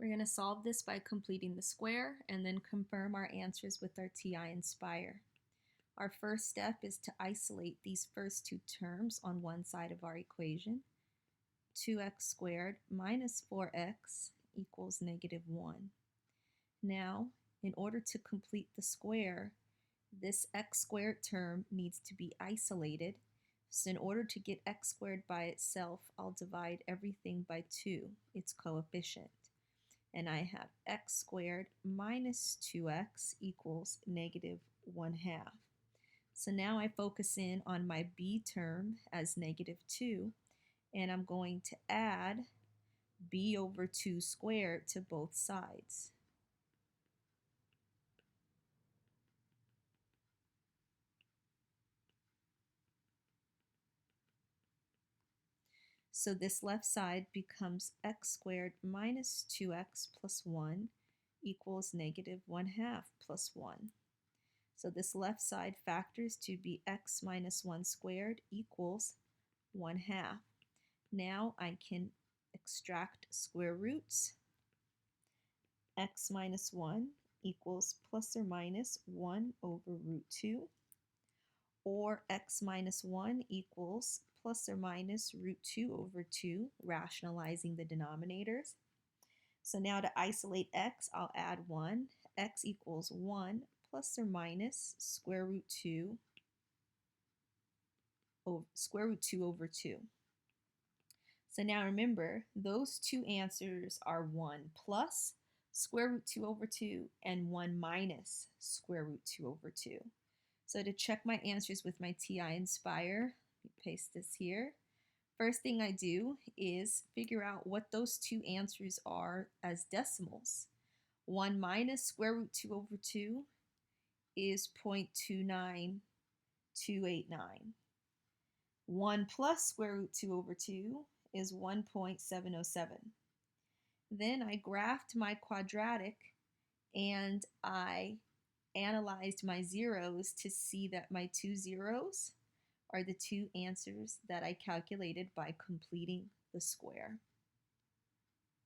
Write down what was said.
We're going to solve this by completing the square and then confirm our answers with our TI Inspire. Our first step is to isolate these first two terms on one side of our equation. 2x squared minus 4x equals negative 1. Now, in order to complete the square, this x squared term needs to be isolated. So in order to get x squared by itself, I'll divide everything by 2, its coefficient. And I have x squared minus 2x equals negative 1/2. So now I focus in on my b term as negative 2, and I'm going to add b over 2 squared to both sides. So this left side becomes x squared minus 2x plus 1 equals negative 1/2 plus 1. So this left side factors to be x minus 1 squared equals 1/2. Now I can extract square roots. X minus 1 equals plus or minus 1 over root 2. Or x minus 1 equals plus or minus root 2 over 2, rationalizing the denominators. So now to isolate x, I'll add 1. X equals 1 plus or minus square root 2 over 2. So now remember, those two answers are 1 plus square root 2 over 2 and 1 minus square root 2 over 2. So to check my answers with my TI Inspire, let me paste this here. First thing I do is figure out what those two answers are as decimals. 1 minus square root 2 over 2 is 0.29289. 1 plus square root 2 over 2 is 1.707. Then I graphed my quadratic and I analyzed my zeros to see that my two zeros are the two answers that I calculated by completing the square.